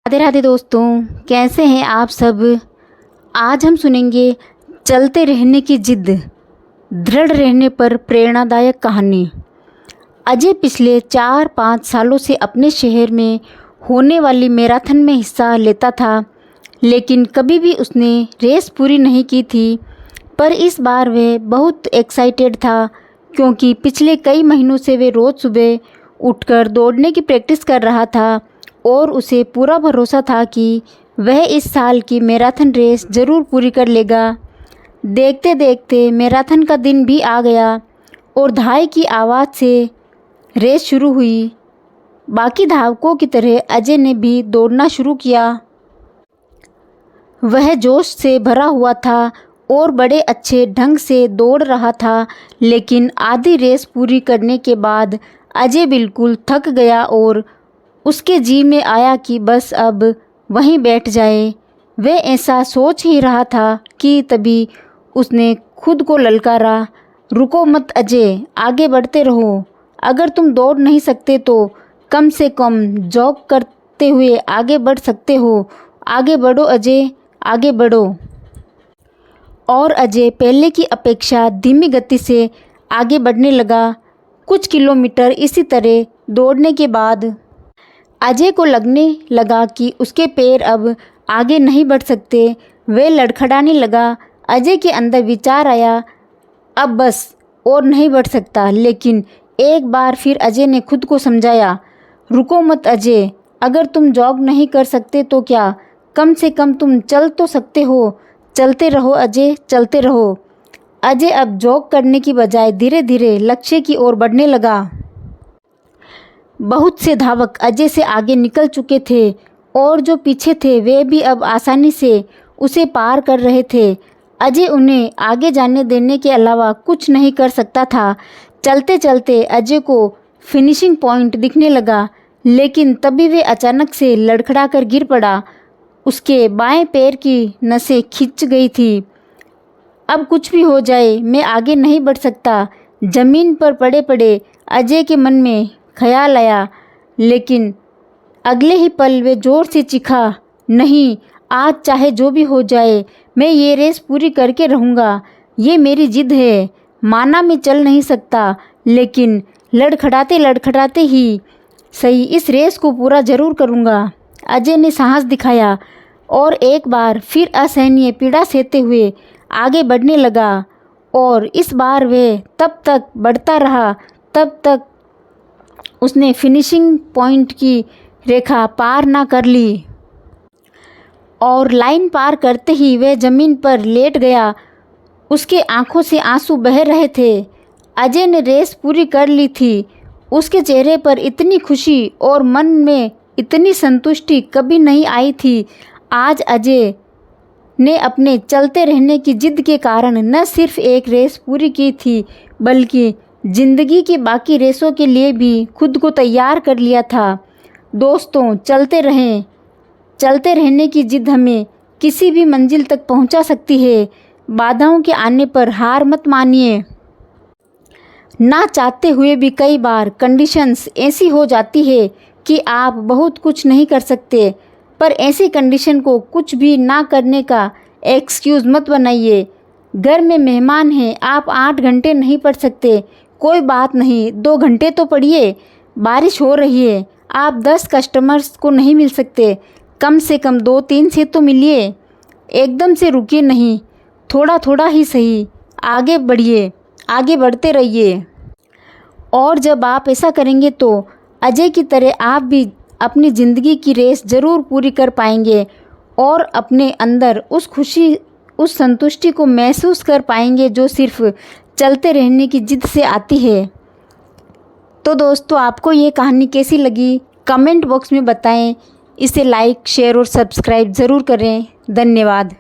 राधे राधे दोस्तों, कैसे हैं आप सब। आज हम सुनेंगे चलते रहने की जिद, दृढ़ रहने पर प्रेरणादायक कहानी। अजय पिछले 4-5 सालों से अपने शहर में होने वाली मैराथन में हिस्सा लेता था, लेकिन कभी भी उसने रेस पूरी नहीं की थी। पर इस बार वह बहुत एक्साइटेड था, क्योंकि पिछले कई महीनों से वे रोज़ सुबह उठकर दौड़ने की प्रैक्टिस कर रहा था और उसे पूरा भरोसा था कि वह इस साल की मैराथन रेस ज़रूर पूरी कर लेगा। देखते देखते मैराथन का दिन भी आ गया और धाई की आवाज़ से रेस शुरू हुई। बाकी धावकों की तरह अजय ने भी दौड़ना शुरू किया। वह जोश से भरा हुआ था और बड़े अच्छे ढंग से दौड़ रहा था, लेकिन आधी रेस पूरी करने के बाद अजय बिल्कुल थक गया और उसके जी में आया कि बस अब वहीं बैठ जाए। वह ऐसा सोच ही रहा था कि तभी उसने खुद को ललकारा, रुको मत अजय, आगे बढ़ते रहो। अगर तुम दौड़ नहीं सकते तो कम से कम जॉग करते हुए आगे बढ़ सकते हो। आगे बढ़ो अजय, आगे बढ़ो। और अजय पहले की अपेक्षा धीमी गति से आगे बढ़ने लगा। कुछ किलोमीटर इसी तरह दौड़ने के बाद अजय को लगने लगा कि उसके पैर अब आगे नहीं बढ़ सकते। वह लड़खड़ाने लगा। अजय के अंदर विचार आया, अब बस और नहीं बढ़ सकता। लेकिन एक बार फिर अजय ने खुद को समझाया, रुको मत अजय, अगर तुम जॉग नहीं कर सकते तो क्या, कम से कम तुम चल तो सकते हो। चलते रहो अजय, चलते रहो। अजय अब जॉग करने की बजाय धीरे धीरे लक्ष्य की ओर बढ़ने लगा। बहुत से धावक अजय से आगे निकल चुके थे और जो पीछे थे वे भी अब आसानी से उसे पार कर रहे थे। अजय उन्हें आगे जाने देने के अलावा कुछ नहीं कर सकता था। चलते चलते अजय को फिनिशिंग पॉइंट दिखने लगा, लेकिन तभी वे अचानक से लड़खड़ा कर गिर पड़ा। उसके बाएं पैर की नसें खिंच गई थी। अब कुछ भी हो जाए, मैं आगे नहीं बढ़ सकता। जमीन पर पड़े पड़े अजय के मन में ख्याल आया, लेकिन अगले ही पल वे जोर से चीखा, नहीं, आज चाहे जो भी हो जाए मैं ये रेस पूरी करके रहूँगा। ये मेरी जिद है। माना मैं चल नहीं सकता, लेकिन लड़खड़ाते लड़खड़ाते ही सही इस रेस को पूरा ज़रूर करूँगा। अजय ने साहस दिखाया और एक बार फिर असहनीय पीड़ा सहते हुए आगे बढ़ने लगा। और इस बार वह तब तक बढ़ता रहा तब तक उसने फिनिशिंग पॉइंट की रेखा पार ना कर ली। और लाइन पार करते ही वह ज़मीन पर लेट गया। उसके आंखों से आंसू बह रहे थे। अजय ने रेस पूरी कर ली थी। उसके चेहरे पर इतनी खुशी और मन में इतनी संतुष्टि कभी नहीं आई थी। आज अजय ने अपने चलते रहने की जिद के कारण न सिर्फ एक रेस पूरी की थी, बल्कि ज़िंदगी की बाकी रेसों के लिए भी खुद को तैयार कर लिया था। दोस्तों, चलते रहें। चलते रहने की जिद हमें किसी भी मंजिल तक पहुंचा सकती है। बाधाओं के आने पर हार मत मानिए। ना चाहते हुए भी कई बार कंडीशंस ऐसी हो जाती है कि आप बहुत कुछ नहीं कर सकते, पर ऐसी कंडीशन को कुछ भी ना करने का एक्सक्यूज़ मत बनाइए। घर में मेहमान हैं, आप 8 घंटे नहीं पढ़ सकते, कोई बात नहीं, 2 घंटे तो पढ़िए। बारिश हो रही है, आप 10 कस्टमर्स को नहीं मिल सकते, कम से कम 2-3 से तो मिलिए। एकदम से रुकिए नहीं, थोड़ा थोड़ा ही सही आगे बढ़िए, आगे बढ़ते रहिए। और जब आप ऐसा करेंगे तो अजय की तरह आप भी अपनी ज़िंदगी की रेस ज़रूर पूरी कर पाएंगे और अपने अंदर उस खुशी, उस संतुष्टि को महसूस कर पाएंगे जो सिर्फ चलते रहने की जिद से आती है। तो दोस्तों, आपको ये कहानी कैसी लगी कमेंट बॉक्स में बताएं। इसे लाइक, शेयर और सब्सक्राइब ज़रूर करें। धन्यवाद।